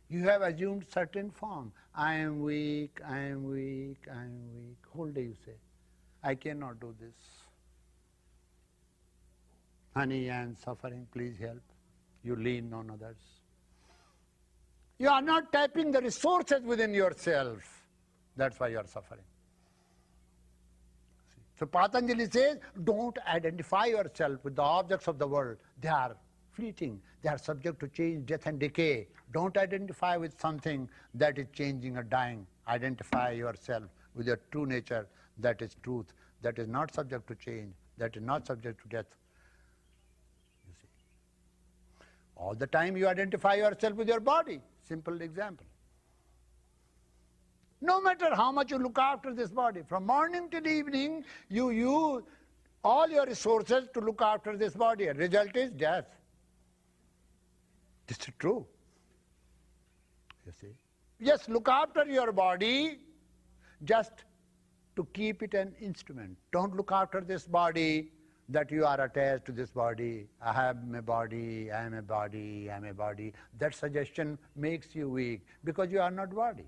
You have assumed certain form. I am weak, I am weak, I am weak. Whole day you say, I cannot do this. Honey, I am suffering, please help. You lean on others. You are not tapping the resources within yourself. That's why you are suffering. So Patanjali says, don't identify yourself with the objects of the world. They are fleeting. They are subject to change, death and decay. Don't identify with something that is changing or dying. Identify yourself with your true nature, that is truth, that is not subject to change, that is not subject to death. You see. All the time you identify yourself with your body. Simple example. No matter how much you look after this body, from morning till evening, you use all your resources to look after this body. The result is death. This is true. You see? Yes, look after your body just to keep it an instrument. Don't look after this body that you are attached to this body. I have my body, I am a body, I am a body. That suggestion makes you weak because you are not body.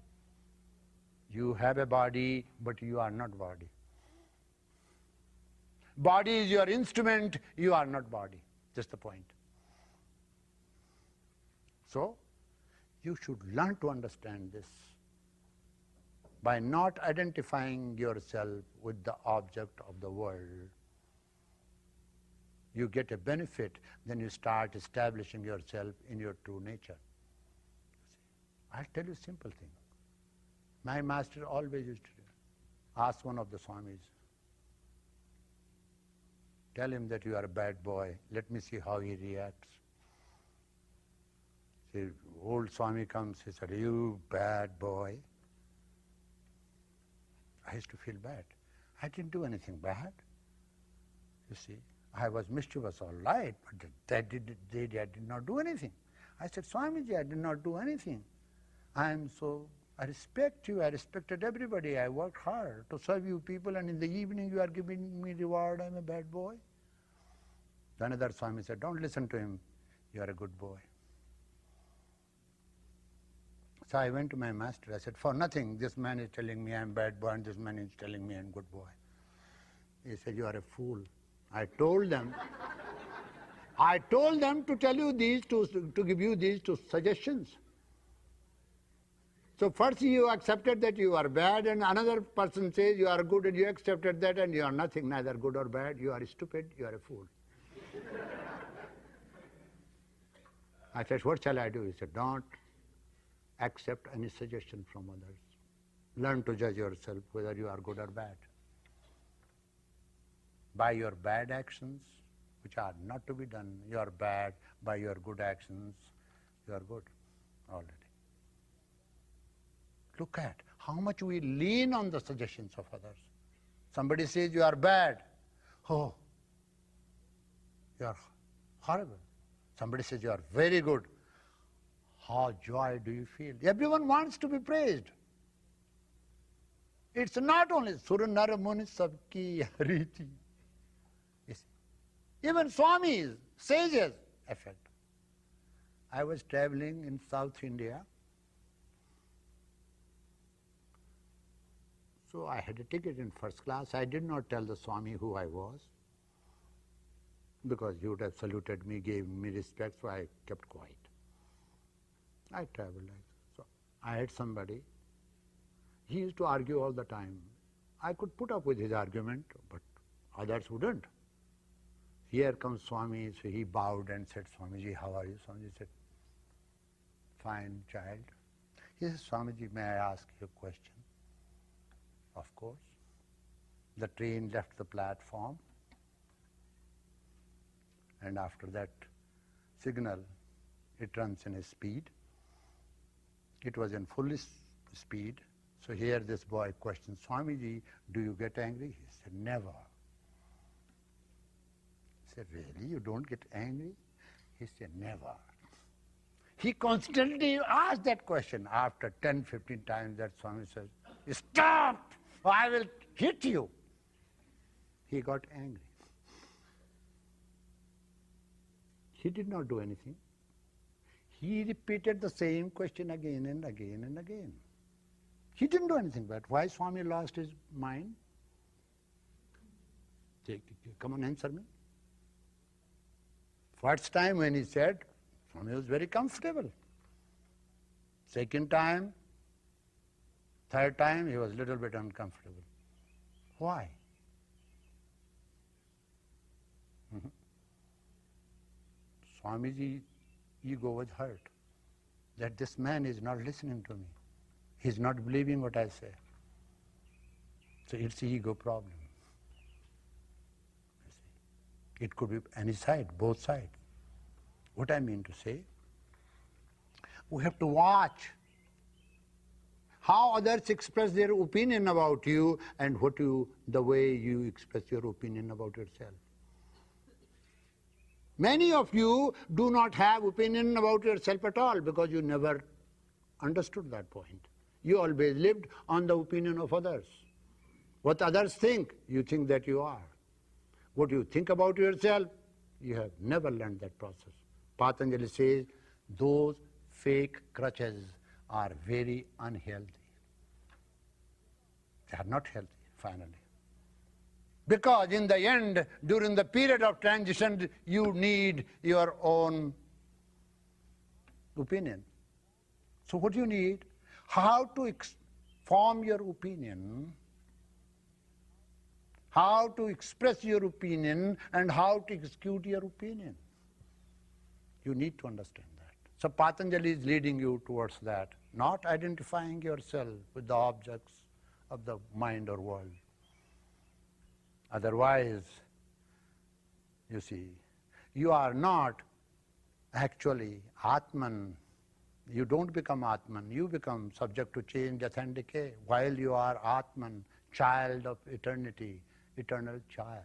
You have a body, but you are not body. Body is your instrument, you are not body. That's the point. So, you should learn to understand this. By not identifying yourself with the object of the world, you get a benefit, then you start establishing yourself in your true nature. I'll tell you a simple thing. My master always used to ask one of the Swamis, tell him that you are a bad boy, let me see how he reacts. The old Swami comes, he said, you bad boy. I used to feel bad. I didn't do anything bad. You see, I was mischievous all right, but I did not do anything. I said, Swamiji, I did not do anything. I respect you, I respected everybody, I worked hard to serve you people, and in the evening you are giving me reward, I'm a bad boy. Then another Swami said, don't listen to him, you are a good boy. So I went to my master, I said, for nothing, this man is telling me I'm a bad boy, and this man is telling me I'm a good boy. He said, you are a fool. I told them to tell you these, to give you these two suggestions. So first you accepted that you are bad, and another person says you are good, and you accepted that, and you are nothing, neither good or bad. You are stupid, you are a fool. I said, what shall I do? He said, don't accept any suggestion from others. Learn to judge yourself whether you are good or bad. By your bad actions, which are not to be done, you are bad. By your good actions, you are good already. Look at how much we lean on the suggestions of others. Somebody says you are bad. Oh, you are horrible. Somebody says you are very good. How joy do you feel? Everyone wants to be praised. It's not only Sura Nara Muni Sabki Riti. Even Swamis, sages, affect. I was traveling in South India. So I had a ticket in first class. I did not tell the Swami who I was, because he would have saluted me, gave me respect, so I kept quiet. I traveled like that. So I had somebody. He used to argue all the time. I could put up with his argument, but others wouldn't. Here comes Swami, so he bowed and said, Swamiji, how are you? Swamiji said, fine, child. He said, Swamiji, may I ask you a question? Of course. The train left the platform, and after that signal, it runs in a speed. It was in full speed. So here this boy questioned, Swamiji, do you get angry? He said, never. He said, really? You don't get angry? He said, never. He constantly asked that question. After 10, 15 times, that Swami says, stop! Or I will hit you. He got angry. He did not do anything. He repeated the same question again and again and again. He didn't do anything bad. Why Swami lost his mind? Come on, answer me. First time when he said, Swami was very comfortable. Second time, third time, he was a little bit uncomfortable. Why? Swamiji's ego was hurt that this man is not listening to me. He's not believing what I say. So it's the ego problem. You see. It could be any side, both sides. What I mean to say, we have to watch how others express their opinion about you and the way you express your opinion about yourself. Many of you do not have opinion about yourself at all because you never understood that point. You always lived on the opinion of others. What others think, you think that you are. What you think about yourself, you have never learned that process. Patanjali says, those fake crutches are very unhealthy. They are not healthy, finally. Because in the end, during the period of transition, you need your own opinion. So what do you need? How to form your opinion, how to express your opinion, and how to execute your opinion. You need to understand that. So Patanjali is leading you towards that, not identifying yourself with the objects of the mind or world. Otherwise, you see, you are not actually Atman. You don't become Atman. You become subject to change, death and decay, while you are Atman, child of eternity, eternal child.